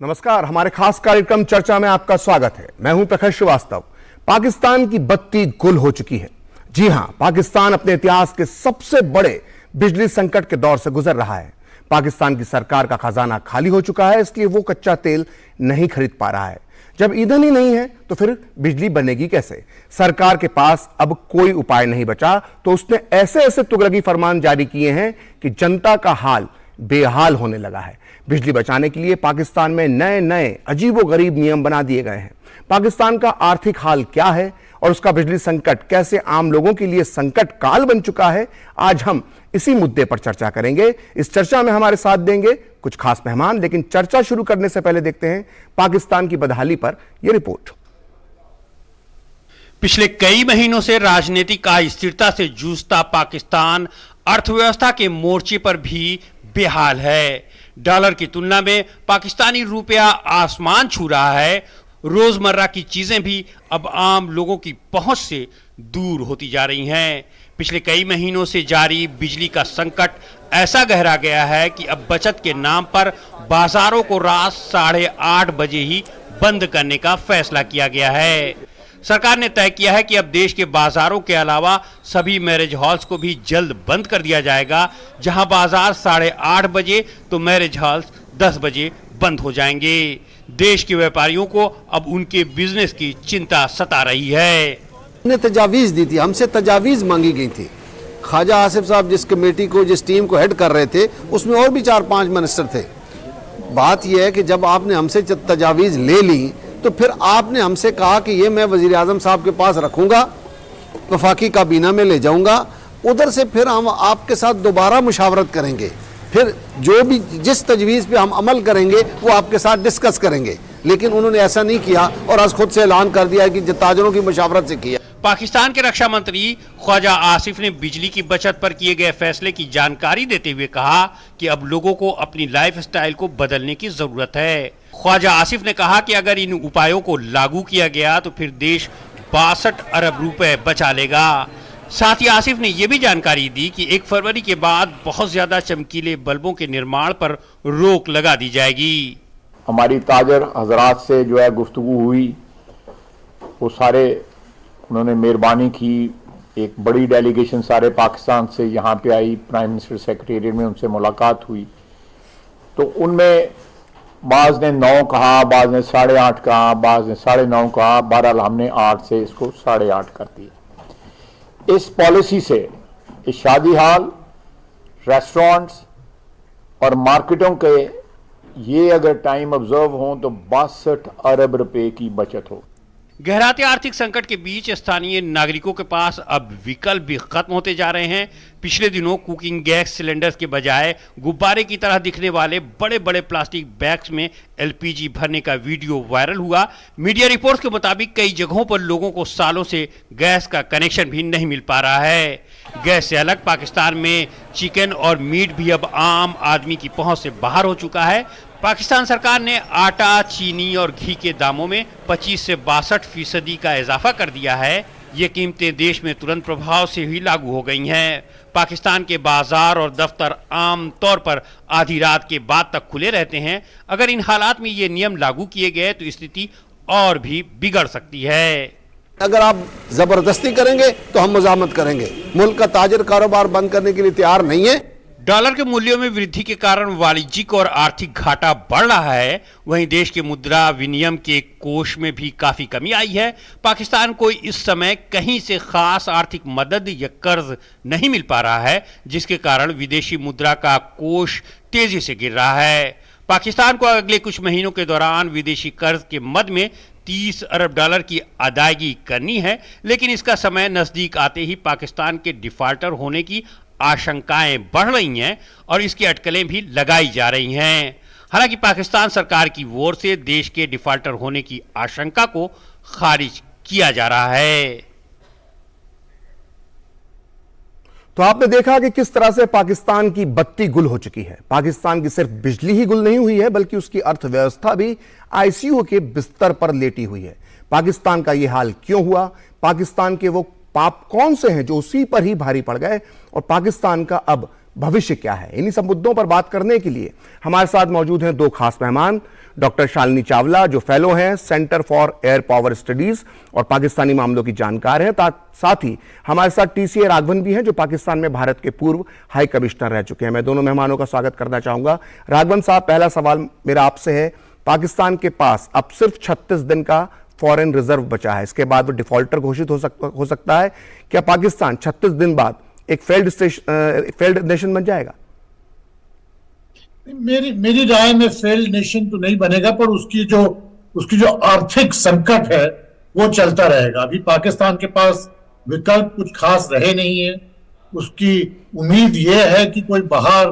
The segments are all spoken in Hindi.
नमस्कार, हमारे खास कार्यक्रम चर्चा में आपका स्वागत है। मैं हूं प्रखर श्रीवास्तव। पाकिस्तान की बत्ती गुल हो चुकी है। जी हां, पाकिस्तान अपने इतिहास के सबसे बड़े बिजली संकट के दौर से गुजर रहा है। पाकिस्तान की सरकार का खजाना खाली हो चुका है, इसलिए वो कच्चा तेल नहीं खरीद पा रहा है। जब ईंधन ही नहीं है तो फिर बिजली बनेगी कैसे? सरकार के पास अब कोई उपाय नहीं बचा तो उसने ऐसे ऐसे तुगलकी फरमान जारी किए हैं कि जनता का हाल बेहाल होने लगा है। बिजली बचाने के लिए पाकिस्तान में नए नए अजीबोगरीब नियम बना दिए गए हैं। पाकिस्तान का आर्थिक हाल क्या है और उसका बिजली संकट कैसे आम लोगों के लिए संकट काल बन चुका है, आज हम इसी मुद्दे पर चर्चा करेंगे। इस चर्चा में हमारे साथ देंगे कुछ खास मेहमान, लेकिन चर्चा शुरू करने से पहले देखते हैं पाकिस्तान की बदहाली पर यह रिपोर्ट। पिछले कई महीनों से राजनीतिक अस्थिरता से जूझता पाकिस्तान अर्थव्यवस्था के मोर्चे पर भी बेहाल है। डॉलर की तुलना में पाकिस्तानी रुपया आसमान छू रहा है। रोजमर्रा की चीजें भी अब आम लोगों की पहुंच से दूर होती जा रही हैं। पिछले कई महीनों से जारी बिजली का संकट ऐसा गहरा गया है कि अब बचत के नाम पर बाजारों को रात 8:30 बजे ही बंद करने का फैसला किया गया है। सरकार ने तय किया है कि अब देश के बाजारों के अलावा सभी मैरिज हॉल्स को भी जल्द बंद कर दिया जाएगा। जहां बाजार 8:30 बजे तो मैरिज हॉल्स 10 बजे बंद हो जाएंगे। देश के व्यापारियों को अब उनके बिजनेस की चिंता सता रही है। ने तजावीज दी थी, हमसे तजावीज मांगी गई थी। ख्वाजा आसिफ साहब जिस कमेटी को, जिस टीम को हेड कर रहे थे, उसमें और भी 4-5 मिनिस्टर थे। बात यह है कि जब आपने हमसे तजावीज ले ली तो फिर आपने हमसे कहा कि ये मैं वजीर आजम साहब के पास रखूंगा, वफाकी काबीना में ले जाऊंगा, उधर से फिर हम आपके साथ दोबारा मुशावरत करेंगे, फिर जो भी जिस तजवीज़ पे हम अमल करेंगे वो आपके साथ डिस्कस करेंगे। लेकिन उन्होंने ऐसा नहीं किया और आज खुद से ऐलान कर दिया कि ताजरों की मुशावरत से किया। पाकिस्तान के रक्षा मंत्री ख्वाजा आसिफ ने बिजली की बचत पर किए गए फैसले की जानकारी देते हुए कहा कि अब लोगों को अपनी लाइफ स्टाइल को बदलने की जरूरत है। ख्वाजा आसिफ ने कहा कि अगर इन उपायों को लागू किया गया तो फिर देश 62 अरब रुपए बचा लेगा। साथ ही आसिफ ने यह भी जानकारी दी कि 1 फरवरी के बाद बहुत ज्यादा चमकीले बल्बों के निर्माण पर रोक लगा दी जाएगी। हमारी ताजर हजरात से जो है गुफ्तगू हुई, वो सारे उन्होंने मेहरबानी की। एक बड़ी डेलीगेशन सारे पाकिस्तान से यहाँ पे आई, प्राइम मिनिस्टर सेक्रेटेरिएट में उनसे मुलाकात हुई। तो उनमें बाज़ ने 9 कहा, बाज़ ने 8:30 कहा, बाज़ ने 9:30 कहा। बहरहाल हमने 8 से इसको 8:30 कर दिया। इस पॉलिसी से इस शादी हॉल, रेस्टोरेंट्स और मार्केटों के ये अगर टाइम ऑब्जर्व हों तो 62 अरब रुपए की बचत हो। गहराते आर्थिक संकट के बीच स्थानीय नागरिकों के पास अब विकल्प भी खत्म होते जा रहे हैं। पिछले दिनों कुकिंग गैस सिलेंडर्स के बजाय गुब्बारे की तरह दिखने वाले बड़े बड़े प्लास्टिक बैग्स में एलपीजी भरने का वीडियो वायरल हुआ। मीडिया रिपोर्ट्स के मुताबिक कई जगहों पर लोगों को सालों से गैस का कनेक्शन भी नहीं मिल पा रहा है। गैस से अलग पाकिस्तान में चिकन और मीट भी अब आम आदमी की पहुंच से बाहर हो चुका है। पाकिस्तान सरकार ने आटा, चीनी और घी के दामों में 25 से 62% का इजाफा कर दिया है। ये कीमतें देश में तुरंत प्रभाव से ही लागू हो गई हैं। पाकिस्तान के बाजार और दफ्तर आम तौर पर आधी रात के बाद तक खुले रहते हैं। अगर इन हालात में ये नियम लागू किए गए तो स्थिति और भी बिगड़ सकती है। अगर आप जबरदस्ती करेंगे तो हम मुजामत करेंगे। मुल्क का ताजर कारोबार बंद करने के लिए तैयार नहीं है। डॉलर के मूल्यों में वृद्धि के कारण वाणिज्यिक और आर्थिक घाटा बढ़ रहा है। वहीं देश के मुद्रा विनिमय के कोष में भी काफी कमी आई है। पाकिस्तान को इस समय कहीं से खास आर्थिक मदद या कर्ज नहीं मिल पा रहा है, जिसके कारण विदेशी मुद्रा का कोष तेजी से गिर रहा है। पाकिस्तान को अगले कुछ महीनों के दौरान विदेशी कर्ज के मद में 30 अरब डॉलर की अदायगी करनी है, लेकिन इसका समय नजदीक आते ही पाकिस्तान के डिफॉल्टर होने की आशंकाएं बढ़ रही हैं और इसकी अटकलें भी लगाई जा रही हैं। हालांकि पाकिस्तान सरकार की ओर से देश के डिफॉल्टर होने की आशंका को खारिज किया जा रहा है। तो आपने देखा कि किस तरह से पाकिस्तान की बत्ती गुल हो चुकी है। पाकिस्तान की सिर्फ बिजली ही गुल नहीं हुई है, बल्कि उसकी अर्थव्यवस्था भी आईसीयू के बिस्तर पर लेटी हुई है। पाकिस्तान का यह हाल क्यों हुआ? पाकिस्तान के वो पाप कौन से हैं जो उसी पर ही भारी पड़ गए और पाकिस्तान का अब भविष्य क्या है। इन्हीं सब मुद्दों पर बात करने के लिए हमारे साथ मौजूद हैं दो खास मेहमान, डॉक्टर शालिनी चावला जो फेलो हैं centre for air power studies और पाकिस्तानी मामलों की जानकार हैं, साथ ही हमारे साथ टीसीए राघवन भी हैं जो पाकिस्तान में भारत के पूर्व हाई कमिश्नर रह चुके हैं। मैं दोनों मेहमानों का स्वागत करना चाहूंगा। राघवन साहब, पहला सवाल मेरा आपसे है, पाकिस्तान के पास अब सिर्फ 36 दिन का फॉरेन रिजर्व बचा है, इसके बाद वो डिफॉल्टर घोषित हो सकता है। क्या पाकिस्तान 36 दिन बाद एक फेल्ड नेशन बन जाएगा? मेरी राय में फेल्ड नेशन तो नहीं बनेगा, पर उसकी जो आर्थिक संकट है वो चलता रहेगा। अभी पाकिस्तान के पास विकल्प कुछ खास रहे नहीं है। उसकी उम्मीद ये है कि कोई बाहर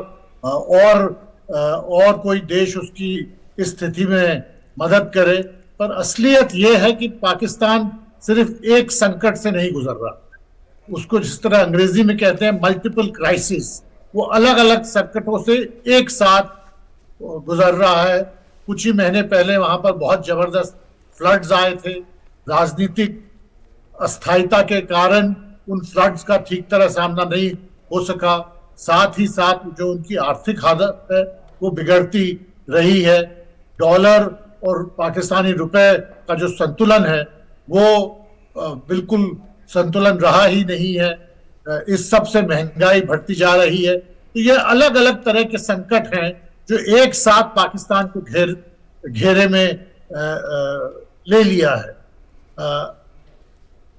और कोई देश उसकी स्थिति में मदद करे, पर असलियत ये है कि पाकिस्तान सिर्फ एक संकट से नहीं गुजर रहा। उसको जिस तरह अंग्रेजी में कहते हैं मल्टीपल क्राइसिस, वो अलग अलग संकटों से एक साथ गुजर रहा है। कुछ ही महीने पहले वहां पर बहुत जबरदस्त फ्लड्स आए थे। राजनीतिक अस्थायीता के कारण उन फ्लड्स का ठीक तरह सामना नहीं हो सका। साथ ही साथ जो उनकी आर्थिक हालत है वो बिगड़ती रही है। डॉलर और पाकिस्तानी रुपए का जो संतुलन है वो बिल्कुल संतुलन रहा ही नहीं है। इस सब से महंगाई बढ़ती जा रही है। तो ये अलग अलग तरह के संकट हैं जो एक साथ पाकिस्तान को घेरे में ले लिया है।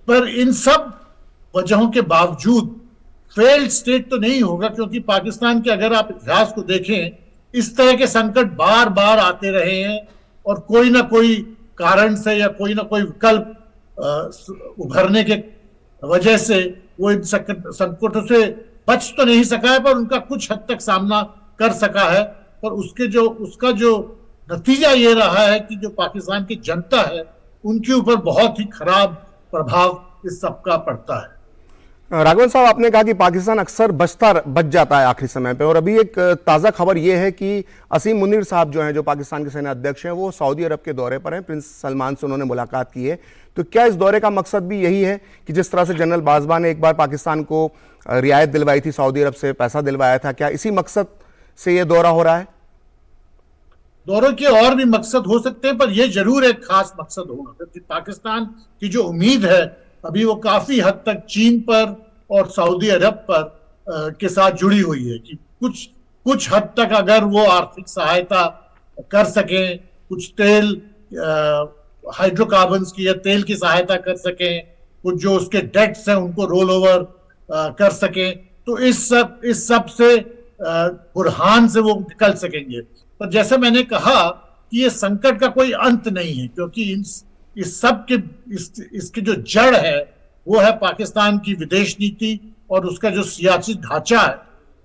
पर इन सब वजहों के बावजूद फेल्ड स्टेट तो नहीं होगा, क्योंकि पाकिस्तान के अगर आप इतिहास को देखें, इस तरह के संकट बार बार आते रहे हैं और कोई ना कोई कारण से या कोई ना कोई विकल्प उभरने के वजह से वो इन संकटों से बच तो नहीं सका है, पर उनका कुछ हद तक सामना कर सका है। पर उसका जो नतीजा ये रहा है कि जो पाकिस्तान की जनता है उनके ऊपर बहुत ही खराब प्रभाव इस सब का पड़ता है। राघवन साहब, आपने कहा कि पाकिस्तान अक्सर बच जाता है आखिरी समय पे, और अभी एक ताज़ा खबर यह है कि असीम मुनीर साहब जो हैं, जो पाकिस्तान के सेना अध्यक्ष हैं, वो सऊदी अरब के दौरे पर हैं। प्रिंस सलमान से उन्होंने मुलाकात की है। तो क्या इस दौरे का मकसद भी यही है कि जिस तरह से जनरल बाजवा ने एक बार पाकिस्तान को रियायत दिलवाई थी, सऊदी अरब से पैसा दिलवाया था, क्या इसी मकसद से ये दौरा हो रहा है? दौरे के और भी मकसद हो सकते हैं, पर यह जरूर एक खास मकसद होगा, क्योंकि पाकिस्तान की जो उम्मीद है अभी वो काफी हद तक चीन पर और सऊदी अरब पर के साथ जुड़ी हुई है कि कुछ हद तक अगर वो आर्थिक सहायता कर सकें, कुछ तेल हाइड्रोकार्बन्स की या तेल की सहायता कर सकें, कुछ जो उसके डेट्स हैं उनको रोल ओवर कर सकें, तो इस सब से बुरहान से वो निकल सकेंगे। पर जैसे मैंने कहा कि ये संकट का कोई अंत नहीं है, क्योंकि इस सब के इसकी जो जड़ है वो है पाकिस्तान की विदेश नीति और उसका जो सियासी ढांचा है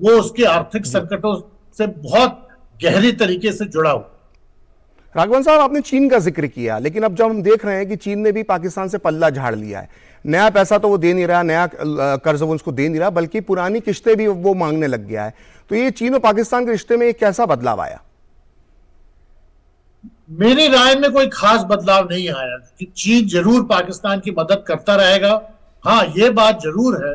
वो उसके आर्थिक संकटों से बहुत गहरी तरीके से जुड़ा हुआ। राघवन साहब, आपने चीन का जिक्र किया, लेकिन अब जब हम देख रहे हैं कि चीन ने भी पाकिस्तान से पल्ला झाड़ लिया है, नया पैसा तो वो दे नहीं रहा, नया कर्ज वो उसको दे नहीं रहा, बल्कि पुरानी किस्तें भी वो मांगने लग गया है। तो ये चीन और पाकिस्तान के रिश्ते में एक कैसा बदलाव आया? मेरी राय में कोई खास बदलाव नहीं आया कि चीन जरूर पाकिस्तान की मदद करता रहेगा। हाँ, ये बात जरूर है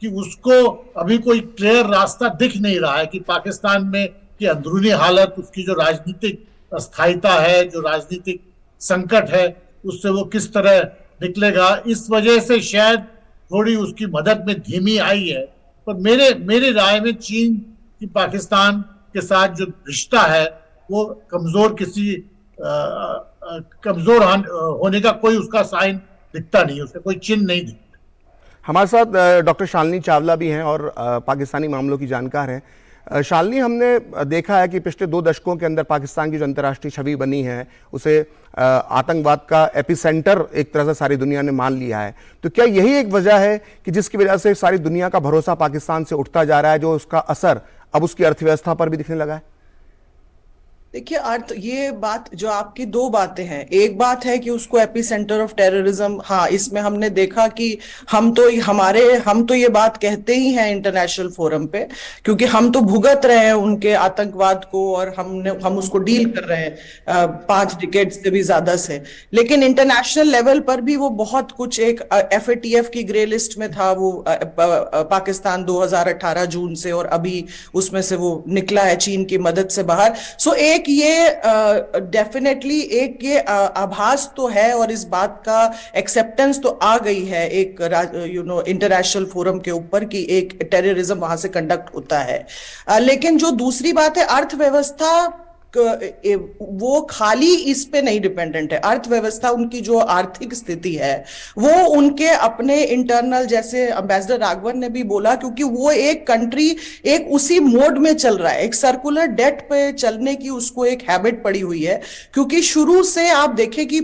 कि उसको अभी कोई क्लियर रास्ता दिख नहीं रहा है कि पाकिस्तान में की अंदरूनी हालत, उसकी जो राजनीतिक अस्थायीता है, जो राजनीतिक संकट है, उससे वो किस तरह निकलेगा। इस वजह से शायद थोड़ी उसकी मदद में धीमी आई है। पर मेरे राय में चीन की पाकिस्तान के साथ जो रिश्ता है वो कमजोर होने का कोई उसका साइन दिखता नहीं, उसका कोई चिन्ह नहीं दिखता। हमारे साथ डॉक्टर शालिनी चावला भी हैं और पाकिस्तानी मामलों की जानकार हैं। शालिनी, हमने देखा है कि पिछले 2 दशकों के अंदर पाकिस्तान की जो अंतर्राष्ट्रीय छवि बनी है उसे आतंकवाद का एपिसेंटर एक तरह से सारी दुनिया ने मान लिया है। तो क्या यही एक वजह है कि जिसकी वजह से सारी दुनिया का भरोसा पाकिस्तान से उठता जा रहा है, जो उसका असर अब उसकी अर्थव्यवस्था पर भी दिखने लगा है? देखिए अर्थ, ये बात जो आपकी दो बातें हैं, एक बात है कि उसको एपी सेंटर ऑफ टेररिज्म, हाँ इसमें हमने देखा कि हम तो ये बात कहते ही हैं इंटरनेशनल फोरम पे, क्योंकि हम तो भुगत रहे हैं उनके आतंकवाद को और हम उसको डील कर रहे हैं 5 डिकेड से भी ज्यादा से। लेकिन इंटरनेशनल लेवल पर भी वो बहुत कुछ, एक FATF की ग्रे लिस्ट में था वो पाकिस्तान 2018 जून से, और अभी उसमें से वो निकला है चीन की मदद से बाहर। सो एक ये डेफिनेटली एक ये आभास तो है और इस बात का एक्सेप्टेंस तो आ गई है एक इंटरनेशनल फोरम के ऊपर कि एक टेररिज्म वहां से कंडक्ट होता है। लेकिन जो दूसरी बात है, अर्थव्यवस्था वो खाली इस पे नहीं डिपेंडेंट है। अर्थव्यवस्था, उनकी जो आर्थिक स्थिति है वो उनके अपने इंटरनल, जैसे एम्बेसडर राघवन ने भी बोला, क्योंकि वो एक कंट्री एक उसी मोड में चल रहा है, एक सर्कुलर डेट पे चलने की उसको एक हैबिट पड़ी हुई है। क्योंकि शुरू से आप देखें कि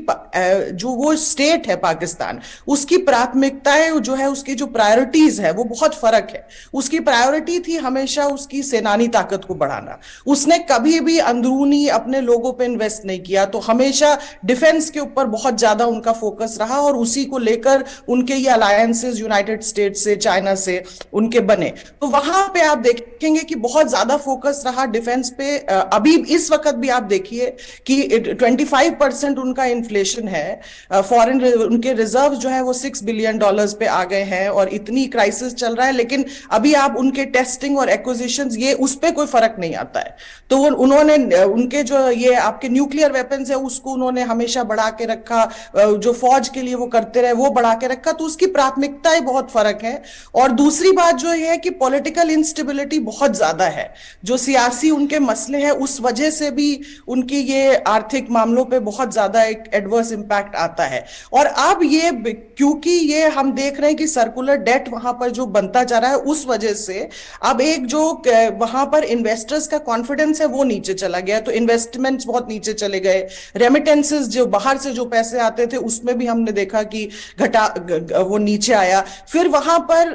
जो वो स्टेट है पाकिस्तान, उसकी प्राथमिकताएं जो है, उसकी जो प्रायोरिटीज है वो बहुत फर्क है। उसकी प्रायोरिटी थी हमेशा उसकी सेनानी ताकत को बढ़ाना, उसने कभी भी अंदरूनी अपने लोगों पे इन्वेस्ट नहीं किया, तो हमेशा डिफेंस के ऊपर बहुत ज्यादा उनका फोकस रहा और उसी को लेकर उनके ये अलायंसेस यूनाइटेड स्टेट्स से, चाइना से उनके बने। तो वहां पे आप देखेंगे कि बहुत ज्यादा फोकस रहा डिफेंस पे। अभी इस वक्त भी आप देखिए कि 25% उनका इन्फ्लेशन है, फॉरेन उनके रिजर्व जो है वो $6 बिलियन पे आ गए हैं और इतनी क्राइसिस चल रहा है, लेकिन अभी आप उनके टेस्टिंग और एक्विजिशंस, ये उस पर कोई फर्क नहीं आता है। तो उन्होंने उनके जो ये आपके न्यूक्लियर वेपन्स है उसको उन्होंने हमेशा बढ़ा के रखा, जो फौज के लिए वो करते रहे वो बढ़ा के रखा। तो उसकी प्राथमिकताएं बहुत फर्क है। और दूसरी बात जो है कि पॉलिटिकल इंस्टेबिलिटी बहुत ज्यादा है, जो सियासी उनके मसले हैं उस वजह से भी उनकी ये आर्थिक मामलों पे बहुत ज्यादा एक एडवर्स इंपैक्ट आता है। और अब ये क्योंकि ये हम देख रहे हैं कि सर्कुलर डेट वहां पर जो बनता जा रहा है, उस वजह से अब एक जो वहां पर इन्वेस्टर्स का कॉन्फिडेंस है वो नीचे चला गया, तो इन्वेस्टमेंट्स बहुत नीचे चले गए। रेमिटेंसेस जो बाहर से जो पैसे आते थे उसमें भी हमने देखा कि वो नीचे आया। फिर वहां पर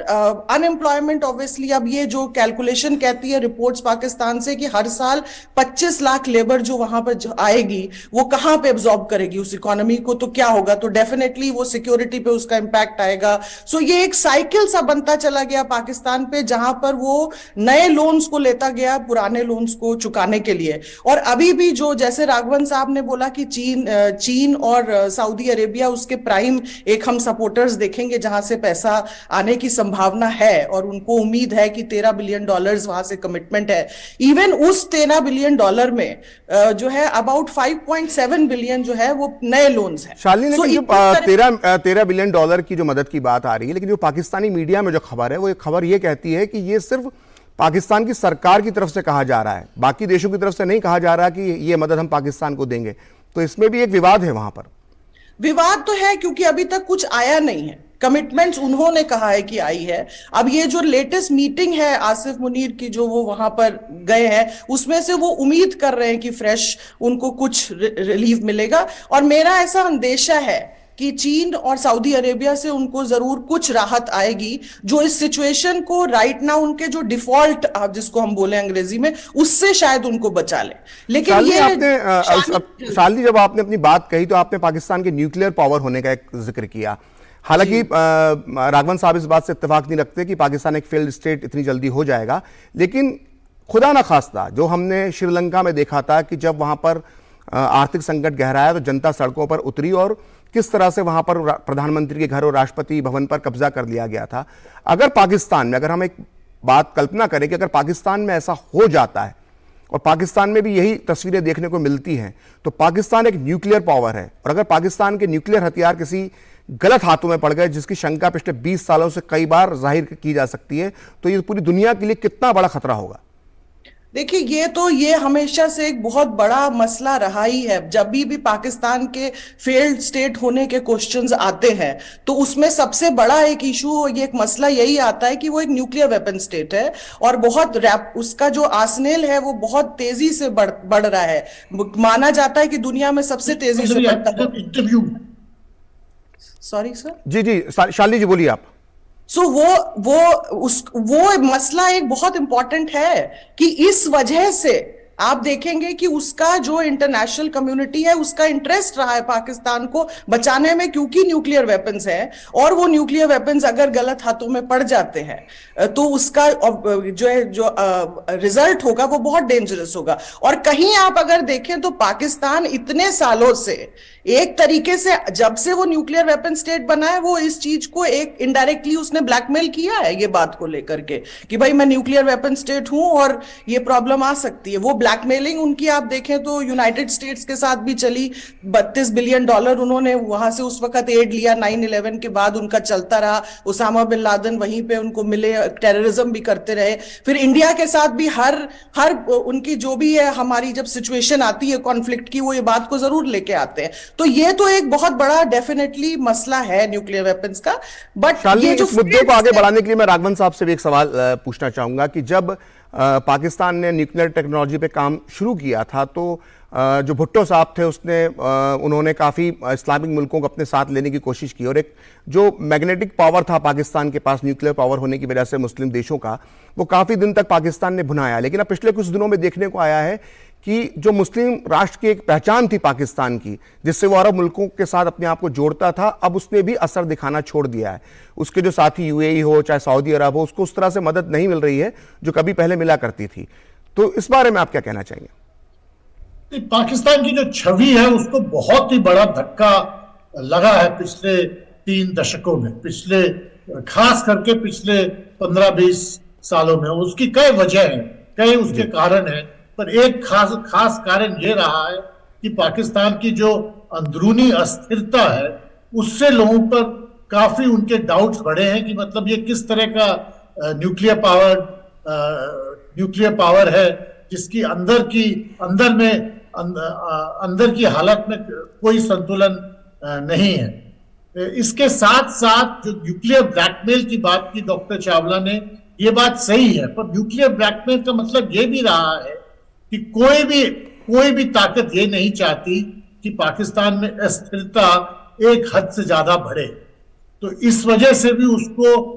अनएम्प्लॉयमेंट, ऑब्वियसली अब ये जो कैलकुलेशन कहती है रिपोर्ट्स पाकिस्तान से कि हर साल 25 लाख लेबर जो वहां पर आएगी वो कहां पे एब्जॉर्ब करेगी उस इकोनॉमी को, तो क्या होगा, तो डेफिनेटली वो सिक्योरिटी पे उसका इंपैक्ट आएगा। सो ये एक साइकिल सा बनता चला गया पाकिस्तान पे, जहां पर वो नए लोन्स को लेता गया पुराने लोन्स को चुकाने के लिए। और अभी भी जो, जैसे राघवन साहब ने बोला कि चीन और सऊदी अरेबिया उसके प्राइम एक हम सपोर्टर्स देखेंगे जहां से पैसा आने की संभावना है और उनको उम्मीद है कि $13 बिलियन वहां से कमिटमेंट है। इवन उस $13 बिलियन में जो है अबाउट 5.7 बिलियन जो है वो नए लोन्स हैं। शालिनी, लेकिन जो 13 बिलियन डॉलर की जो मदद की बात आ रही है, लेकिन जो पाकिस्तानी मीडिया में जो खबर है वो एक खबर ये कहती है कि ये सिर्फ पाकिस्तान की सरकार की तरफ से कहा जा रहा है, बाकी देशों की तरफ से नहीं कहा जा रहा कि ये मदद हम पाकिस्तान को देंगे। तो इसमें भी एक विवाद है, वहां पर विवाद तो है क्योंकि अभी तक कुछ आया नहीं है। कमिटमेंट्स उन्होंने कहा है कि आई है। अब ये जो लेटेस्ट मीटिंग है आसिफ मुनीर की जो वो वहां पर गए हैं, उसमें से वो उम्मीद कर रहे हैं कि फ्रेश उनको कुछ रिलीफ मिलेगा। और मेरा ऐसा अंदेशा है कि चीन और सऊदी अरेबिया से उनको जरूर कुछ राहत आएगी, जो इस सिचुएशन को राइट नाउ उनके जो डिफॉल्ट जिसको हम बोले अंग्रेजी में, उससे शायद उनको बचा ले। लेकिन ये शालिनी, जब आपने अपनी बात कही तो आपने पाकिस्तान के न्यूक्लियर पावर होने का एक जिक्र किया। हालांकि राघवन साहब इस बात से इत्तेफाक नहीं रखते कि पाकिस्तान एक फेल्ड स्टेट इतनी जल्दी हो जाएगा, लेकिन खुदा ना खास्ता जो हमने श्रीलंका में देखा था कि जब वहां पर आर्थिक संकट गहराया तो जनता सड़कों पर उतरी और किस तरह से वहां पर प्रधानमंत्री के घर और राष्ट्रपति भवन पर कब्जा कर लिया गया था। अगर पाकिस्तान में, अगर हम एक बात कल्पना करें कि अगर पाकिस्तान में ऐसा हो जाता है और पाकिस्तान में भी यही तस्वीरें देखने को मिलती हैं, तो पाकिस्तान एक न्यूक्लियर पावर है और अगर पाकिस्तान के न्यूक्लियर हथियार किसी गलत हाथों में पड़ गए, जिसकी शंका पिछले 20 सालों से कई बार जाहिर की जा सकती है, तो ये पूरी दुनिया के लिए कितना बड़ा खतरा होगा। देखिए, ये हमेशा से एक बहुत बड़ा मसला रहा ही है। जब भी पाकिस्तान के फेल्ड स्टेट होने के क्वेश्चंस आते हैं तो उसमें सबसे बड़ा एक इशू, ये एक मसला यही आता है कि वो एक न्यूक्लियर वेपन स्टेट है और बहुत उसका जो आर्सेनल है वो बहुत तेजी से बढ़ रहा है। माना जाता है कि दुनिया में सबसे तेजी से बढ़ता है। Sorry sir. जी शालिनी जी बोलिए आप। सो वो मसला एक बहुत इंपॉर्टेंट है कि इस वजह से आप देखेंगे कि उसका जो इंटरनेशनल कम्युनिटी है उसका इंटरेस्ट रहा है पाकिस्तान को बचाने में, क्योंकि न्यूक्लियर वेपन्स है, और वो न्यूक्लियर वेपन्स अगर गलत हाथों में पड़ जाते हैं तो उसका जो रिजल्ट होगा वो बहुत डेंजरस होगा। और कहीं आप अगर देखें तो पाकिस्तान इतने सालों से एक तरीके से, जब से वो न्यूक्लियर वेपन स्टेट बना है, वो इस चीज को एक इनडायरेक्टली उसने ब्लैकमेल किया है ये बात को लेकर के कि भाई मैं न्यूक्लियर वेपन स्टेट हूं और ये प्रॉब्लम आ सकती है। वो ब्लैकमेलिंग उनकी आप देखें तो यूनाइटेड स्टेट्स के साथ भी चली, $32 बिलियन उन्होंने वहां से उस वक्त एड लिया, 9/11 के बाद उनका चलता रहा, उसामा बिन लादेन वहीं पे उनको मिले, टेररिज्म भी करते रहे। फिर इंडिया के साथ भी हर उनकी जो भी है, हमारी जब सिचुएशन आती है कॉन्फ्लिक्ट की, वो ये बात को जरूर लेके आते हैं। तो ये तो एक बहुत बड़ा डेफिनेटली मसला है न्यूक्लियर वेपन्स का। बट ये जो इस मुद्दे को आगे बढ़ाने के लिए मैं राघवन साहब से भी एक सवाल पूछना चाहूंगा कि जब पाकिस्तान ने न्यूक्लियर टेक्नोलॉजी पे काम शुरू किया था तो जो भुट्टो साहब थे उन्होंने काफ़ी इस्लामिक मुल्कों को अपने साथ लेने की कोशिश की, और एक जो मैग्नेटिक पावर था पाकिस्तान के पास न्यूक्लियर पावर होने की वजह से मुस्लिम देशों का, वो काफ़ी दिन तक पाकिस्तान ने भुनाया। लेकिन अब पिछले कुछ दिनों में देखने को आया है कि जो मुस्लिम राष्ट्र की एक पहचान थी पाकिस्तान की, जिससे वो अरब मुल्कों के साथ अपने आप को जोड़ता था, अब उसने भी असर दिखाना छोड़ दिया है। उसके जो साथी यूएई हो चाहे सऊदी अरब हो, उसको उस तरह से मदद नहीं मिल रही है जो कभी पहले मिला करती थी। तो इस बारे में आप क्या कहना चाहेंगे? पाकिस्तान की जो छवि है उसको बहुत ही बड़ा धक्का लगा है पिछले 3 दशकों में, खास करके पिछले 15-20 सालों में। उसकी कई वजह है, कई उसके कारण है, पर एक खास कारण ये रहा है कि पाकिस्तान की जो अंदरूनी अस्थिरता है उससे लोगों पर काफी उनके डाउट्स बढ़े हैं कि मतलब ये किस तरह का न्यूक्लियर पावर है जिसकी अंदर की हालत में कोई संतुलन नहीं है। इसके साथ साथ जो न्यूक्लियर ब्लैकमेल की बात की डॉक्टर चावला ने, ये बात सही है, पर न्यूक्लियर ब्लैकमेल का मतलब ये भी रहा है कि कोई भी ताकत ये नहीं चाहती कि पाकिस्तान में अस्थिरता एक हद से ज्यादा बढ़े। तो इस वजह से भी उसको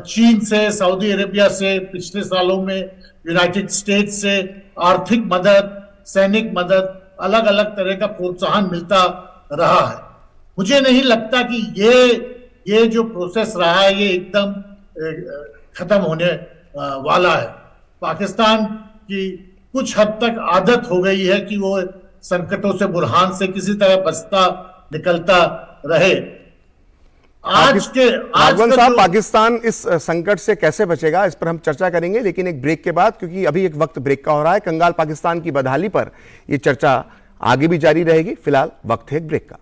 चीन से, सऊदी अरेबिया से, पिछले सालों में यूनाइटेड स्टेट्स से आर्थिक मदद, सैनिक मदद, अलग अलग तरह का प्रोत्साहन मिलता रहा है। मुझे नहीं लगता कि ये जो प्रोसेस रहा है ये एकदम खत्म होने वाला है। पाकिस्तान की कुछ हद तक आदत हो गई है कि वो संकटों से, बुरहान से किसी तरह बचता निकलता रहे। राघवन साहब, पाकिस्तान इस संकट से कैसे बचेगा, इस पर हम चर्चा करेंगे, लेकिन एक ब्रेक के बाद, क्योंकि अभी एक वक्त ब्रेक का हो रहा है। कंगाल पाकिस्तान की बदहाली पर यह चर्चा आगे भी जारी रहेगी। फिलहाल वक्त है एक ब्रेक का।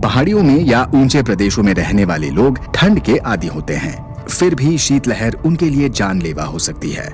पहाड़ियों में या ऊंचे प्रदेशों में रहने वाले लोग ठंड के आदी होते हैं, फिर भी शीतलहर उनके लिए जानलेवा हो सकती है।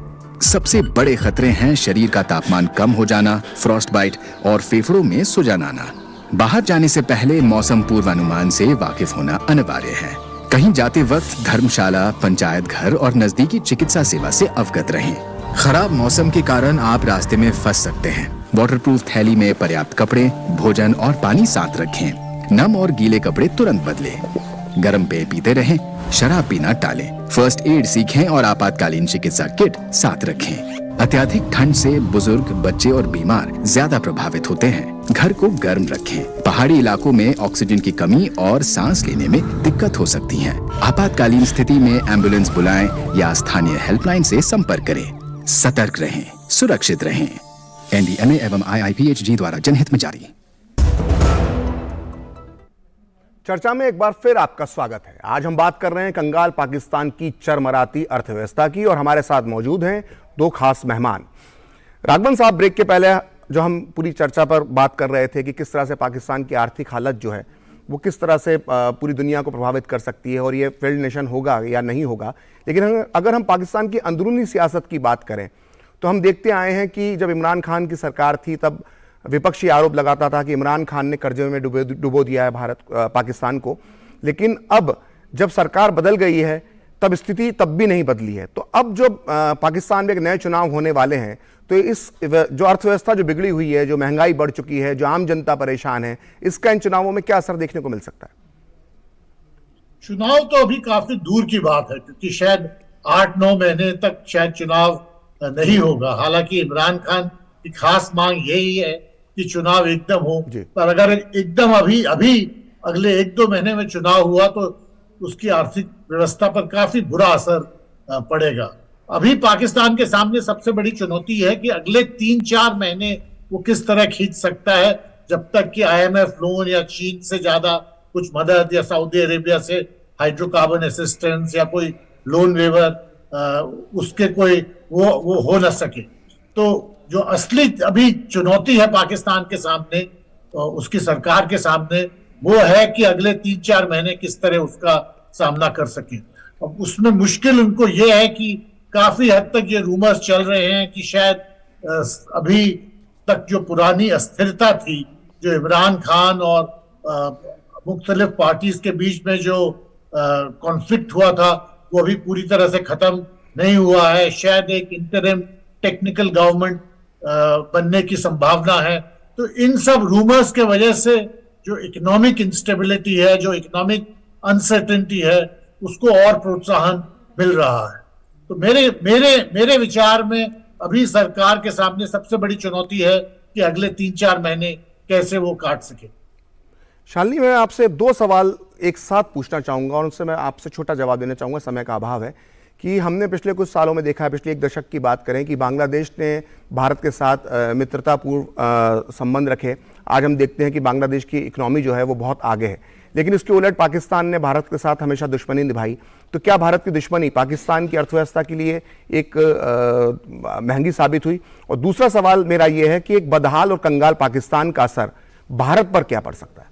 सबसे बड़े खतरे हैं शरीर का तापमान कम हो जाना, फ्रॉस्ट बाइट और फेफड़ों में सूजन आना। बाहर जाने से पहले मौसम पूर्वानुमान से वाकिफ होना अनिवार्य है। कहीं जाते वक्त धर्मशाला, पंचायत घर और नजदीकी चिकित्सा सेवा से अवगत रहें। खराब मौसम के कारण आप रास्ते में फंस सकते हैं। वाटरप्रूफ थैली में पर्याप्त कपड़े, भोजन और पानी साथ रखें। नम और गीले कपड़े तुरंत बदलें। गर्म पेय पीते रहें, शराब पीना टालें, फर्स्ट एड सीखें और आपातकालीन चिकित्सा किट साथ रखें। अत्यधिक ठंड से बुजुर्ग, बच्चे और बीमार ज्यादा प्रभावित होते हैं। घर को गर्म रखें। पहाड़ी इलाकों में ऑक्सीजन की कमी और सांस लेने में दिक्कत हो सकती है। आपातकालीन स्थिति में एम्बुलेंस बुलाएं या स्थानीय हेल्पलाइन से संपर्क करें। सतर्क रहें, सुरक्षित रहें। एनडीएमए एवं IIPHG द्वारा जनहित में जारी। चर्चा में एक बार फिर आपका स्वागत है। आज हम बात कर रहे हैं कंगाल पाकिस्तान की चरमराती अर्थव्यवस्था की और हमारे साथ मौजूद हैं दो खास मेहमान। राघवन साहब, ब्रेक के पहले जो हम पूरी चर्चा पर बात कर रहे थे कि किस तरह से पाकिस्तान की आर्थिक हालत जो है वो किस तरह से पूरी दुनिया को प्रभावित कर सकती है और ये फेल्ड नेशन होगा या नहीं होगा। लेकिन अगर हम पाकिस्तान की अंदरूनी सियासत की बात करें तो हम देखते आए हैं कि जब इमरान खान की सरकार थी तब विपक्षी आरोप लगाता था कि इमरान खान ने कर्जे में डुबो दिया है पाकिस्तान को। लेकिन अब जब सरकार बदल गई है तब स्थिति तब भी नहीं बदली है। तो अब जो पाकिस्तान में एक नए चुनाव होने वाले हैं तो इस जो अर्थव्यवस्था जो बिगड़ी हुई है, जो महंगाई बढ़ चुकी है, जो आम जनता परेशान है, इसका इन चुनावों में क्या असर देखने को मिल सकता है? चुनाव तो अभी काफी दूर की बात है, क्योंकि शायद 8-9 महीने तक शायद चुनाव नहीं होगा। हालांकि इमरान खान की खास मांग यही है कि चुनाव एकदम हो, पर अगर एकदम अभी अगले 1-2 महीने में चुनाव हुआ तो उसकी आर्थिक व्यवस्था पर काफी बुरा असर पड़ेगा। अभी पाकिस्तान के सामने सबसे बड़ी चुनौती है कि अगले 3-4 महीने वो किस तरह खींच सकता है, जब तक कि IMF लोन या चीन से ज्यादा कुछ मदद या सऊदी अरेबिया से हाइड्रोकार्बन असिस्टेंस या कोई लोन वेवर उसके कोई वो हो न सके। तो जो असली अभी चुनौती है पाकिस्तान के सामने, उसकी सरकार के सामने, वो है कि अगले 3-4 महीने किस तरह उसका सामना कर सके। अब उसमें मुश्किल उनको ये है कि काफी हद तक ये रूमर्स चल रहे हैं कि शायद अभी तक जो पुरानी अस्थिरता थी, जो इमरान खान और मुख्तलिफ पार्टीज के बीच में जो कॉन्फ्लिक्ट हुआ था, वो अभी पूरी तरह से खत्म नहीं हुआ है। शायद एक इंटरिम टेक्निकल गवर्नमेंट बनने की संभावना है। तो इन सब रूमर्स के वजह से जो इकोनॉमिक इंस्टेबिलिटी है, जो इकोनॉमिक अनसर्टेनिटी है, उसको और प्रोत्साहन मिल रहा है। तो मेरे विचार में अभी सरकार के सामने सबसे बड़ी चुनौती है कि अगले 3-4 महीने कैसे वो काट सके। शालिनी, मैं आपसे 2 सवाल एक साथ पूछना चाहूंगा और उनसे मैं आपसे छोटा जवाब देना चाहूंगा, समय का अभाव है। कि हमने पिछले कुछ सालों में देखा है, पिछले 1 दशक की बात करें कि बांग्लादेश ने भारत के साथ मित्रतापूर्व संबंध रखे। आज हम देखते हैं कि बांग्लादेश की इकोनॉमी जो है वो बहुत आगे है, लेकिन इसके उलट पाकिस्तान ने भारत के साथ हमेशा दुश्मनी निभाई। तो क्या भारत की दुश्मनी पाकिस्तान की अर्थव्यवस्था के लिए एक महंगी साबित हुई? और दूसरा सवाल मेरा ये है कि एक बदहाल और कंगाल पाकिस्तान का असर भारत पर क्या पड़ सकता है?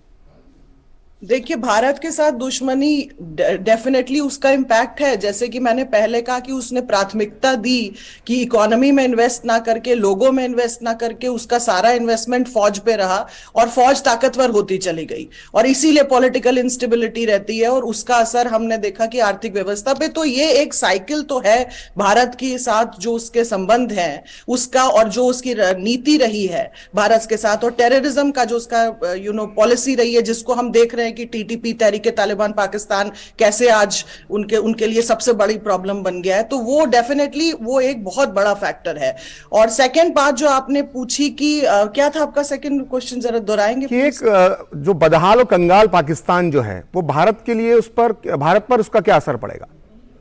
देखिए, भारत के साथ दुश्मनी डेफिनेटली उसका इम्पैक्ट है। जैसे कि मैंने पहले कहा कि उसने प्राथमिकता दी कि इकोनॉमी में इन्वेस्ट ना करके, लोगों में इन्वेस्ट ना करके, उसका सारा इन्वेस्टमेंट फौज पे रहा और फौज ताकतवर होती चली गई और इसीलिए पॉलिटिकल इंस्टेबिलिटी रहती है और उसका असर हमने देखा कि आर्थिक व्यवस्था पे। तो ये एक साइकिल तो है भारत के साथ, जो उसके संबंध हैं उसका, और जो उसकी नीति रही है भारत के साथ, और टेररिज्म का जो उसका पॉलिसी रही है, जिसको हम देख रहे हैं कि TTP तहरीके तालिबान पाकिस्तान कैसे आज उनके लिए सबसे बड़ी प्रॉब्लम बन गया है। तो वो डेफिनेटली वो एक बहुत बड़ा फैक्टर है। और सेकंड बात जो आपने पूछी कि क्या था आपका सेकंड क्वेश्चन, जरा दोहराएंगे कि एक जो बदहाल और कंगाल पाकिस्तान जो है वो भारत के लिए भारत पर उसका क्या असर पड़ेगा?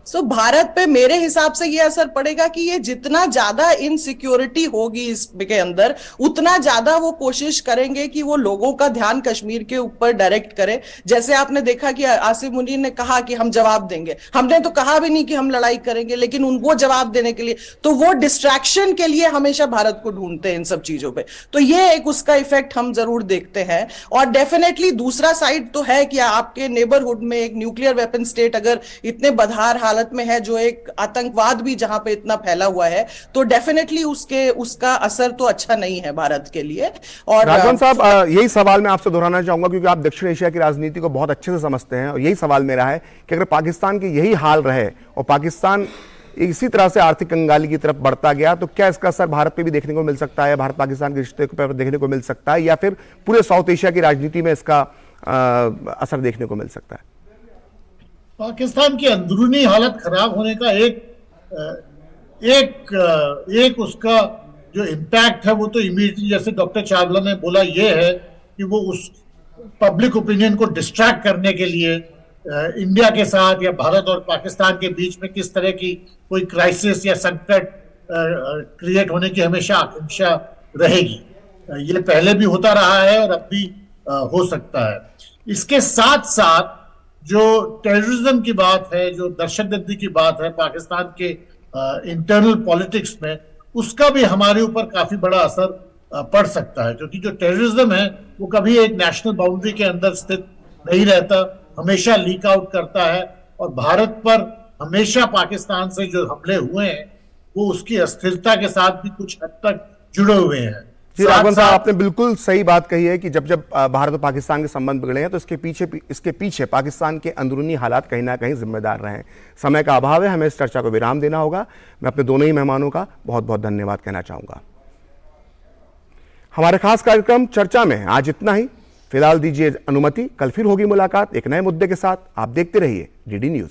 भारत पे मेरे हिसाब से ये असर पड़ेगा कि ये जितना ज्यादा इनसिक्योरिटी होगी इसके अंदर, उतना ज्यादा वो कोशिश करेंगे कि वो लोगों का ध्यान कश्मीर के ऊपर डायरेक्ट करे। जैसे आपने देखा कि आसिफ मुनीर ने कहा कि हम जवाब देंगे, हमने तो कहा भी नहीं कि हम लड़ाई करेंगे, लेकिन उनको जवाब देने के लिए तो वो डिस्ट्रैक्शन के लिए हमेशा भारत को ढूंढते हैं इन सब चीजों पे। तो ये एक उसका इफेक्ट हम जरूर देखते हैं। और डेफिनेटली दूसरा साइड तो है कि आपके नेबरहुड में एक न्यूक्लियर वेपन स्टेट अगर इतने बदहार हालत में है, जो एक आतंकवाद भी जहां पे इतना फैला हुआ है, तो डेफिनेटली उसका असर तो अच्छा नहीं है भारत के लिए। और राघवन साहब, यही सवाल मैं आपसे दोहराना चाहूंगा क्योंकि आप दक्षिण एशिया की राजनीति को बहुत अच्छे से समझते हैं, और यही सवाल मेरा है कि अगर पाकिस्तान की यही हाल रहे और पाकिस्तान इसी तरह से आर्थिक कंगाली की तरफ बढ़ता गया, तो क्या इसका असर भारत पे भी देखने को मिल सकता है, भारत पाकिस्तान के रिश्ते पर देखने को मिल सकता है, या फिर पूरे साउथ एशिया की राजनीति में इसका असर देखने को मिल सकता है? पाकिस्तान की अंदरूनी हालत खराब होने का एक उसका जो इम्पैक्ट है वो तो इमीडिएटली, जैसे डॉक्टर चावला ने बोला, ये है कि वो उस पब्लिक ओपिनियन को डिस्ट्रैक्ट करने के लिए इंडिया के साथ या भारत और पाकिस्तान के बीच में किस तरह की कोई क्राइसिस या संकट क्रिएट होने की हमेशा आकांक्षा रहेगी। ये पहले भी होता रहा है और अब भी हो सकता है। इसके साथ साथ जो टेररिज्म की बात है, जो दहशतगर्दी की बात है पाकिस्तान के इंटरनल पॉलिटिक्स में, उसका भी हमारे ऊपर काफी बड़ा असर पड़ सकता है, क्योंकि जो टेररिज्म है वो कभी एक नेशनल बाउंड्री के अंदर स्थित नहीं रहता, हमेशा लीक आउट करता है, और भारत पर हमेशा पाकिस्तान से जो हमले हुए हैं वो उसकी अस्थिरता के साथ भी कुछ हद तक जुड़े हुए हैं। जी राघवन साहब, आपने बिल्कुल सही बात कही है कि जब भारत और पाकिस्तान के संबंध बिगड़े हैं तो इसके पीछे पाकिस्तान के अंदरूनी हालात कहीं ना कहीं जिम्मेदार रहे हैं। समय का अभाव है, हमें इस चर्चा को विराम देना होगा। मैं अपने दोनों ही मेहमानों का बहुत बहुत धन्यवाद कहना चाहूंगा। हमारे खास कार्यक्रम चर्चा में आज इतना ही। फिलहाल दीजिए अनुमति, कल फिर होगी मुलाकात एक नए मुद्दे के साथ। आप देखते रहिए डीडी न्यूज।